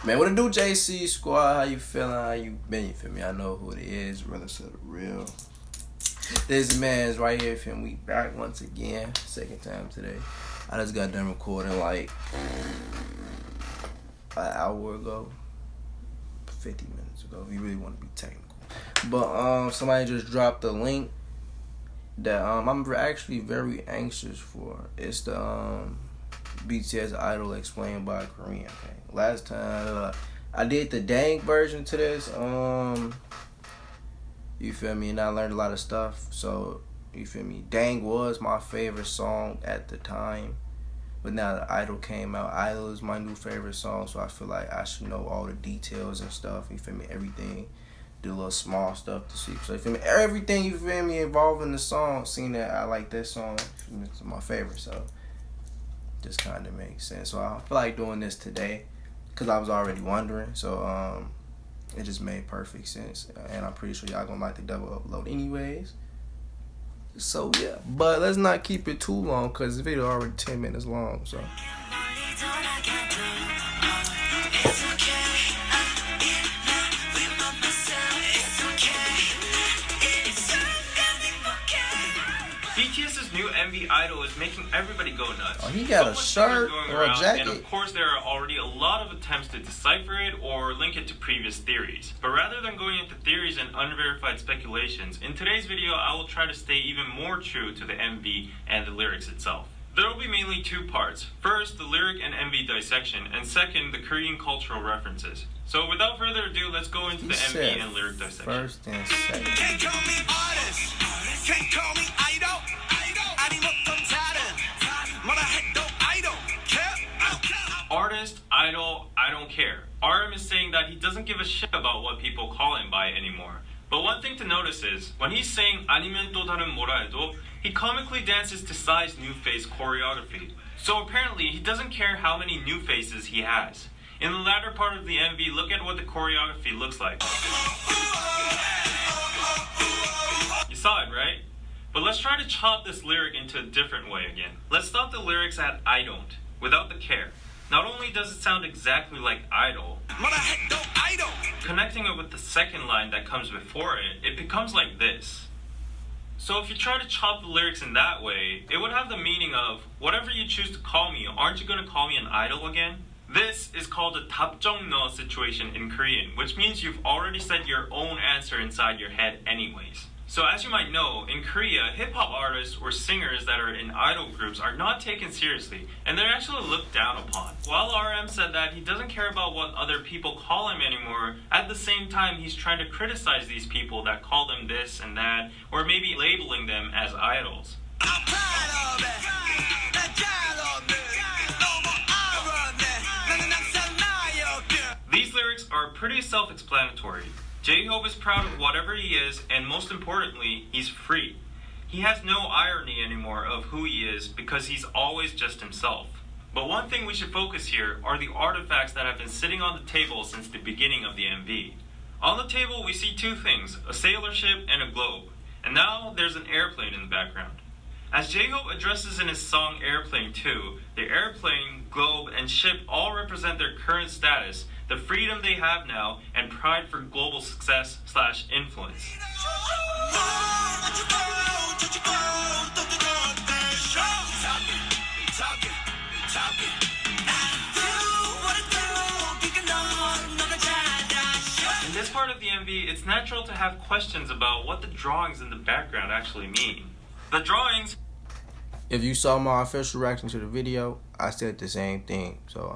Man, what it do, JC Squad? How you feeling? How you been? You feel me? I know who it is. Realest of the real. This man's right here. Feel me? We back once again. Second time today. I just got done recording like an hour ago. 50 minutes ago. If you really want to be technical. But somebody just dropped a link that I'm actually very anxious for. It's the BTS Idol explained by a Korean. Okay. Last time I did the dang version to this. You feel me? And I learned a lot of stuff. So you feel me? Dang was my favorite song at the time, but now the Idol came out. Idol is my new favorite song, so I feel like I should know all the details and stuff. You feel me? Everything. Do a little small stuff to see. So you feel me? Everything you feel me involving the song. Seeing that I like this song, it's my favorite. So just kind of makes sense. So I feel like doing this today because I was already wondering. So it just made perfect sense, and I'm pretty sure y'all gonna like the double upload anyways. So yeah, but let's not keep it too long because the video already 10 minutes long. So. BTS's new MV Idol is making everybody go nuts. Oh, he got a shirt or a jacket. And of course, there are already a lot of attempts to decipher it or link it to previous theories. But rather than going into theories and unverified speculations, in today's video, I will try to stay even more true to the MV and the lyrics itself. There will be mainly two parts. First, the lyric and MV dissection, and second, the Korean cultural references. So without further ado, let's go into the MV and lyric dissection. First and second. Can't call me artist, can't call me idol. Artist, idol, I don't care. RM is saying that he doesn't give a shit about what people call him by anymore. But one thing to notice is, when he's saying 아니면 또 다른 뭐라 해도, he comically dances to Psy's new face choreography. So apparently, he doesn't care how many new faces he has. In the latter part of the MV, look at what the choreography looks like. You saw it, right? But let's try to chop this lyric into a different way again. Let's stop the lyrics at I don't, without the care. Not only does it sound exactly like Idol, connecting it with the second line that comes before it, it becomes like this. So if you try to chop the lyrics in that way, it would have the meaning of, whatever you choose to call me, aren't you going to call me an idol again? This is called a 답정너 situation in Korean, which means you've already said your own answer inside your head anyways. So as you might know, in Korea, hip-hop artists or singers that are in idol groups are not taken seriously, and they're actually looked down upon. While RM said that he doesn't care about what other people call him anymore, at the same time he's trying to criticize these people that call them this and that, or maybe labeling them as idols. These lyrics are pretty self-explanatory. J-Hope is proud of whatever he is, and most importantly, he's free. He has no irony anymore of who he is because he's always just himself. But one thing we should focus here are the artifacts that have been sitting on the table since the beginning of the MV. On the table we see two things, a sailor ship and a globe. And now there's an airplane in the background. As J-Hope addresses in his song Airplane 2, the airplane, globe, and ship all represent their current status, the freedom they have now, and pride for global success/influence. In this part of the MV, it's natural to have questions about what the drawings in the background actually mean. The drawings... If you saw my official reaction to the video, I said the same thing. So,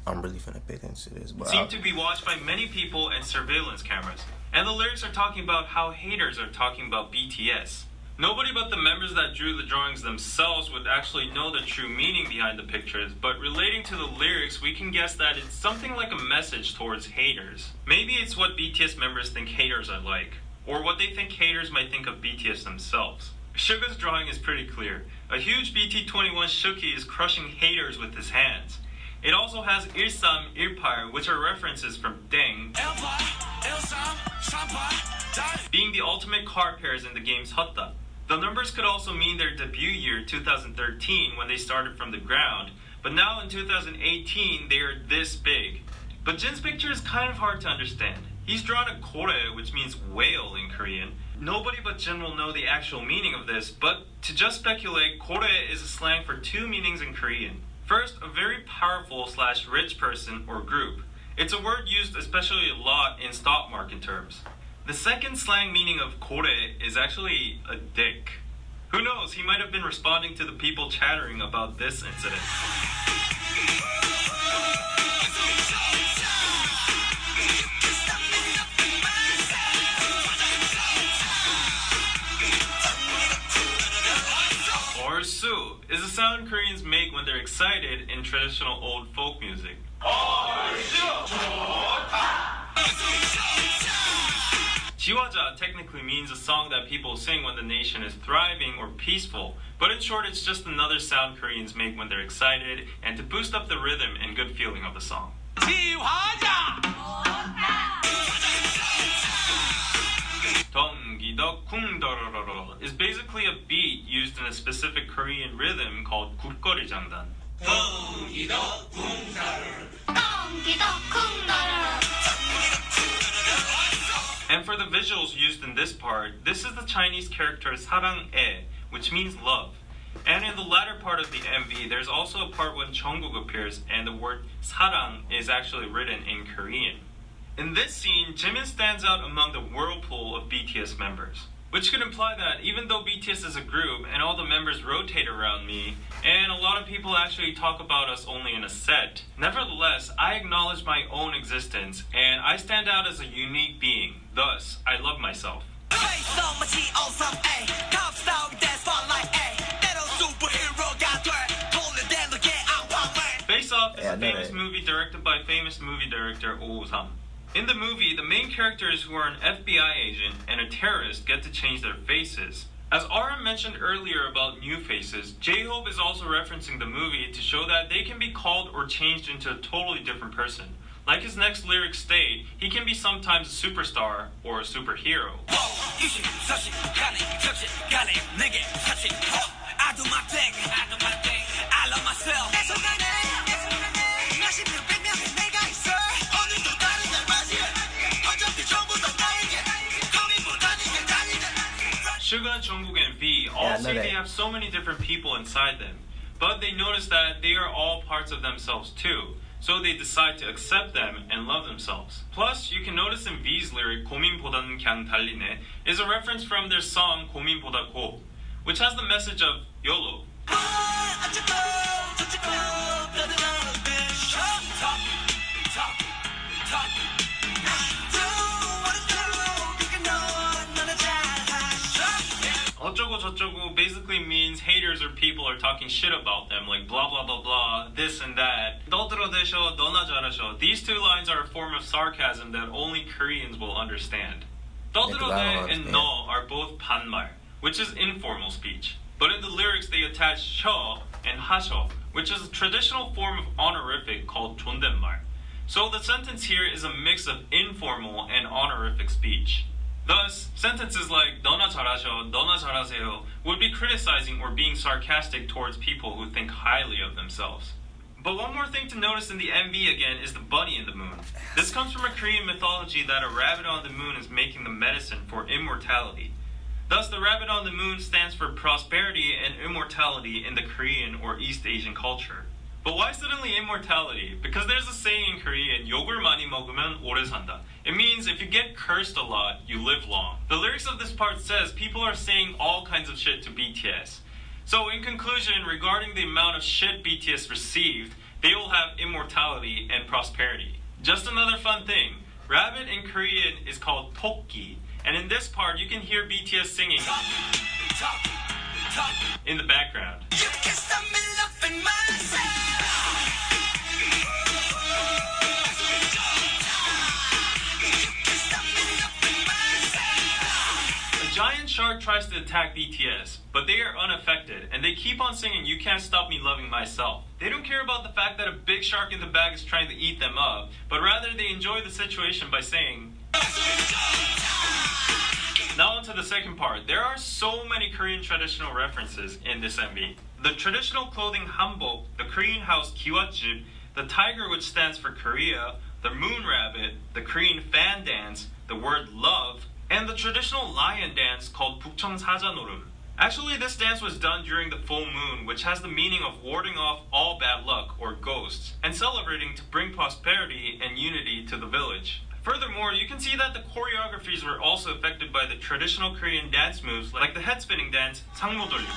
I'm really finna pick into this. But seem to be watched by many people and surveillance cameras. And the lyrics are talking about how haters are talking about BTS. Nobody but the members that drew the drawings themselves would actually know the true meaning behind the pictures, but relating to the lyrics, we can guess that it's something like a message towards haters. Maybe it's what BTS members think haters are like, or what they think haters might think of BTS themselves. Suga's drawing is pretty clear. A huge BT21 Shuki is crushing haters with his hands. It also has Ilsam, Irpar, which are references from Deng, being the ultimate car pairs in the game's Hotta. The numbers could also mean their debut year, 2013, when they started from the ground, But now in 2018, they are this big. But Jin's picture is kind of hard to understand. He's drawn a kore, which means whale in Korean. Nobody but Jin will know the actual meaning of this, but to just speculate, kore is a slang for two meanings in Korean. First, a very powerful / rich person or group. It's a word used especially a lot in stock market terms. The second slang meaning of kore is actually a dick. Who knows, he might have been responding to the people chattering about this incident. Su is a sound Koreans make when they're excited in traditional old folk music. 지화자 technically means a song that people sing when the nation is thriving or peaceful, but in short it's just another sound Koreans make when they're excited and to boost up the rhythm and good feeling of the song. Is basically a beat used in a specific Korean rhythm called 굿거리 장단. And for the visuals used in this part, this is the Chinese character 사랑해, which means love. And in the latter part of the MV, there's also a part when Jungkook appears and the word 사랑 is actually written in Korean. In this scene, Jimin stands out among the whirlpool of BTS members, which could imply that even though BTS is a group and all the members rotate around me, and a lot of people actually talk about us only in a set, nevertheless, I acknowledge my own existence and I stand out as a unique being. Thus, I love myself. Face Off is a famous movie directed by famous movie director Oh Sam. In the movie, the main characters who are an FBI agent and a terrorist get to change their faces. As RM mentioned earlier about new faces, J-Hope is also referencing the movie to show that they can be called or changed into a totally different person. Like his next lyrics state, he can be sometimes a superstar or a superhero. Suga, Jungkook, and V all say they have so many different people inside them, but they notice that they are all parts of themselves too, so they decide to accept them and love themselves. Plus, you can notice in V's lyric 고민보다는 그냥 달리네 is a reference from their song 고민보다 고, which has the message of YOLO. 어쩌고 저쩌고 basically means haters or people are talking shit about them, like blah blah blah blah, this and that. 너들어 대셔, 너나 잘하셔. These two lines are a form of sarcasm that only Koreans will understand. 너들어 대 and 너 are both 반말, which is informal speech. But in the lyrics they attach 셔 and 하셔, which is a traditional form of honorific called 존댓말. So the sentence here is a mix of informal and honorific speech. Thus, sentences like 너나 잘하셔, 너나 잘하세요 would be criticizing or being sarcastic towards people who think highly of themselves. But one more thing to notice in the MV again is the bunny in the moon. This comes from a Korean mythology that a rabbit on the moon is making the medicine for immortality. Thus, the rabbit on the moon stands for prosperity and immortality in the Korean or East Asian culture. But why suddenly immortality? Because there's a saying in Korean, 욕을 많이 먹으면 오래 산다. It means if you get cursed a lot, you live long. The lyrics of this part says people are saying all kinds of shit to BTS. So in conclusion, regarding the amount of shit BTS received, they will have immortality and prosperity. Just another fun thing, rabbit in Korean is called tokki, and in this part you can hear BTS singing in the background. A giant shark tries to attack BTS, but they are unaffected, and they keep on singing You Can't Stop Me Loving Myself. They don't care about the fact that a big shark in the bag is trying to eat them up, but rather they enjoy the situation by saying. Now onto the second part, there are so many Korean traditional references in this MV. The traditional clothing hanbok, the Korean house kiwatjip, the tiger which stands for Korea, the moon rabbit, the Korean fan dance, the word love, and the traditional lion dance called 북청 사자노름. Actually, this dance was done during the full moon, which has the meaning of warding off all bad luck or ghosts, and celebrating to bring prosperity and unity to the village. Furthermore, you can see that the choreographies were also affected by the traditional Korean dance moves like the head spinning dance, 상모 돌리기.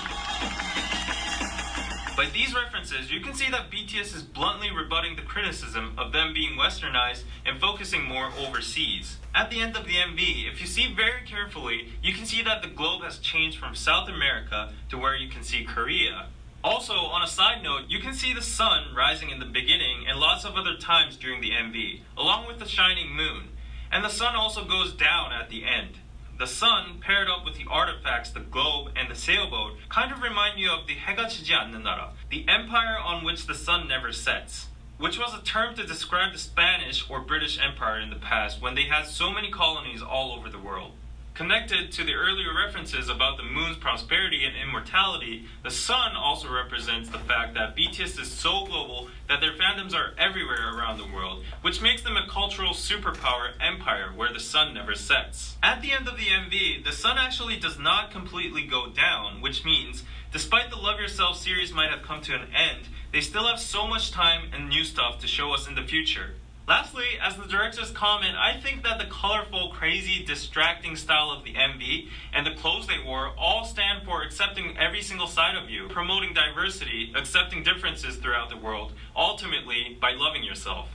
By these references, you can see that BTS is bluntly rebutting the criticism of them being westernized and focusing more overseas. At the end of the MV, if you see very carefully, you can see that the globe has changed from South America to where you can see Korea. Also, on a side note, you can see the sun rising in the beginning and lots of other times during the MV, along with the shining moon. And the sun also goes down at the end. The sun, paired up with the artifacts, the globe, and the sailboat, kind of remind me of the 해가 지지 않는 나라, the empire on which the sun never sets, which was a term to describe the Spanish or British Empire in the past when they had so many colonies all over the world. Connected to the earlier references about the moon's prosperity and immortality, the sun also represents the fact that BTS is so global that their fandoms are everywhere around the world, which makes them a cultural superpower empire where the sun never sets. At the end of the MV, the sun actually does not completely go down, which means, despite the Love Yourself series might have come to an end, they still have so much time and new stuff to show us in the future. Lastly, as the director's comment, I think that the colorful, crazy, distracting style of the MV and the clothes they wore all stand for accepting every single side of you, promoting diversity, accepting differences throughout the world, ultimately by loving yourself.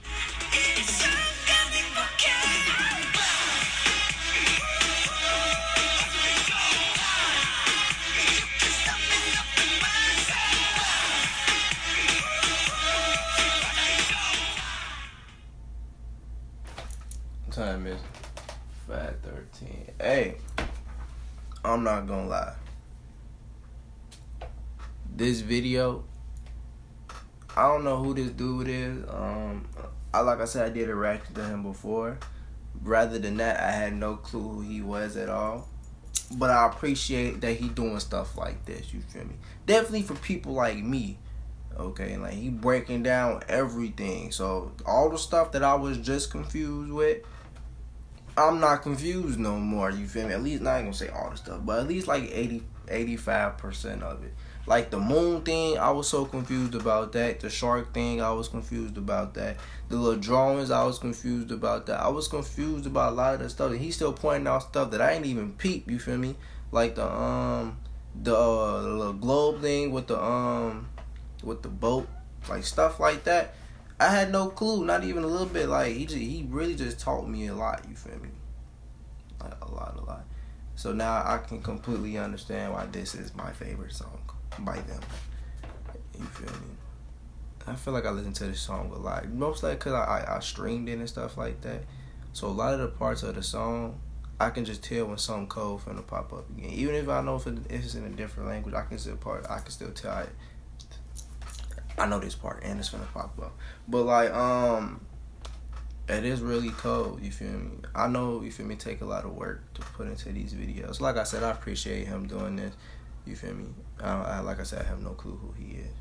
Time is 5:13. Hey, I'm not gonna lie. This video, I don't know who this dude is. Like I said, I did a reaction to him before. Rather than that, I had no clue who he was at all. But I appreciate that he doing stuff like this. You feel me? Definitely for people like me. Okay, like he breaking down everything. So all the stuff that I was just confused with, I'm not confused no more, you feel me? At least, not gonna say all the stuff, but at least like 85% of it. Like the moon thing, I was so confused about that. The shark thing, I was confused about that. The little drawings, I was confused about that. I was confused about a lot of the stuff. And he's still pointing out stuff that I ain't even peep, you feel me? Like the little globe thing with the boat, like stuff like that. I had no clue, not even a little bit. Like he really just taught me a lot. You feel me? Like a lot. So now I can completely understand why this is my favorite song by them. You feel me? I feel like I listen to this song a lot, mostly because I streamed it and stuff like that. So a lot of the parts of the song, I can just tell when something cold finna pop up again. Even if I know if it's in a different language, I can still tell I know this part and it's gonna pop up. But like it is really cold, you feel me? I know, you feel me, take a lot of work to put into these videos. Like I said, I appreciate him doing this, you feel me? Like I said, I have no clue who he is.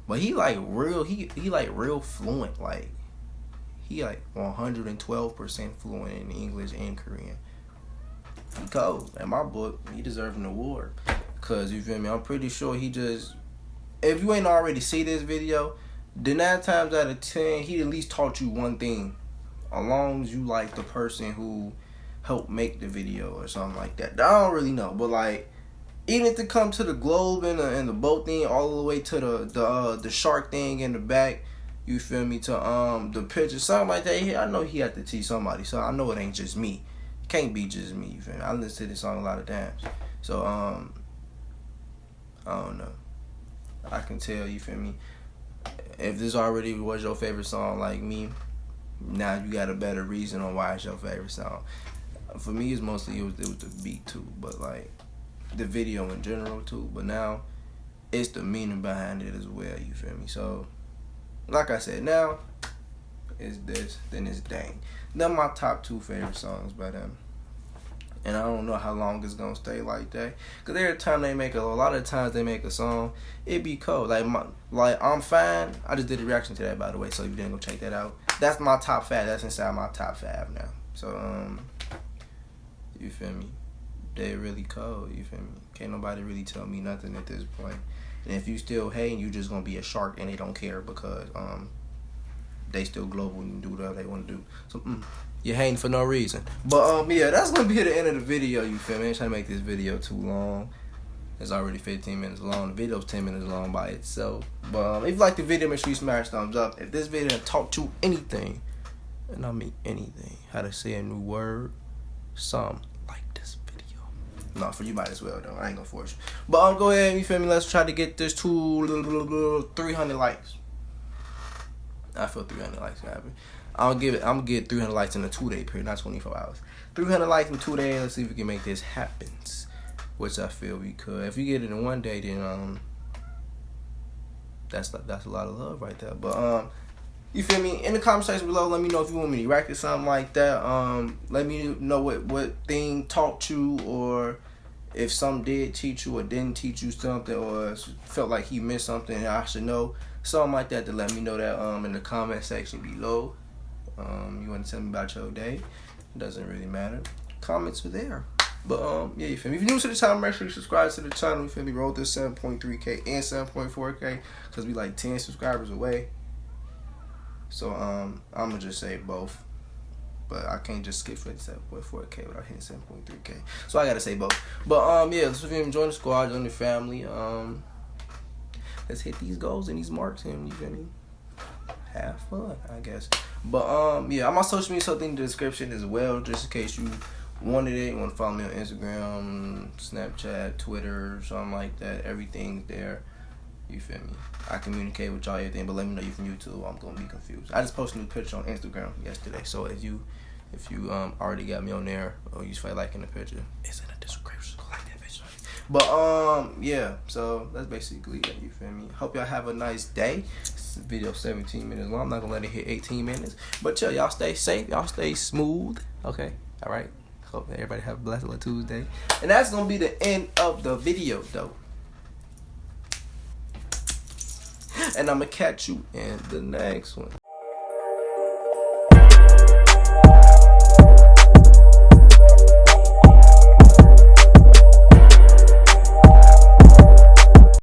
But he like real fluent, like he like 112% fluent in English and Korean. He cold. In my book, he deserves an award. Cause you feel me, I'm pretty sure he just, if you ain't already see this video, then 9 times out of 10, he at least taught you one thing. As long as you like the person who helped make the video or something like that. I don't really know, but like, even if it come to the globe and the boat thing, all the way to the shark thing in the back, you feel me, to the picture, something like that. I know he had to teach somebody, so I know it ain't just me. It can't be just me, you feel me? I listen to this song a lot of times. So I don't know. I can tell, you feel me? If this already was your favorite song like me, now you got a better reason on why it's your favorite song. For me, it's mostly it was the beat too, but like the video in general too. But now it's the meaning behind it as well, you feel me? So like I said, now it's this, then it's Dang. They're my top 2 favorite songs by them. And I don't know how long it's gonna stay like that. Cause every time they make a lot of times they make a song, it be cold. Like I'm Fine. I just did a reaction to that, by the way. So if you didn't go check that out, that's my top 5. That's inside my top 5 now. So you feel me? They really cold. You feel me? Can't nobody really tell me nothing at this point. And if you still hating, you just gonna be a shark, and they don't care because they still global and do whatever they want to do. So you're hating for no reason. But yeah, that's gonna be the end of the video. You feel me? I ain't trying to make this video too long. It's already 15 minutes long. The video's 10 minutes long by itself. But if you like the video, make sure you smash thumbs up. If this video taught you anything, and I mean anything, how to say a new word, some like this video. No, for you might as well though. I ain't gonna force you. But go ahead, you feel me? Let's try to get this to 300 likes. I feel 300 likes gonna happen. I'm gonna get 300 likes in a 2-day period, not 24 hours. 300 likes in 2 days. Let's see if we can make this happen. Which I feel we could. If we get it in 1 day, then that's a lot of love right there. But you feel me? In the comment section below, let me know if you want me to react to something like that. Let me know what thing taught you, or if something did teach you or didn't teach you something, or felt like he missed something and I should know. Something like that, to let me know that in the comment section below. You want to tell me about your day? It doesn't really matter. Comments are there. But yeah, you feel me? If you're new to the channel, make sure you subscribe to the channel. You feel me? Roll this 7.3K and 7.4K, because we like 10 subscribers away. So I'm gonna just say both. But I can't just skip straight to 7.4K without hitting 7.3K. So I gotta say both. But yeah, so if you join the squad, join the family. Let's hit these goals and these marks, and you feel me? Have fun, I guess. But yeah, I'm on social media, something in the description as well, just in case you wanted it. You want to follow me on Instagram, Snapchat, Twitter, something like that. Everything's there. You feel me? I communicate with y'all everything, but let me know you from YouTube. I'm gonna be confused. I just posted a new picture on Instagram yesterday, so if you already got me on there, or you feel like liking the picture, it's in the description. Go like that picture. But yeah, so that's basically it. You feel me? Hope y'all have a nice day. This video 17 minutes long. I'm not gonna let it hit 18 minutes. But chill, y'all stay safe. Y'all stay smooth. Okay, all right. Hope everybody have a blessed little Tuesday. And that's gonna be the end of the video, though. And I'm gonna catch you in the next one.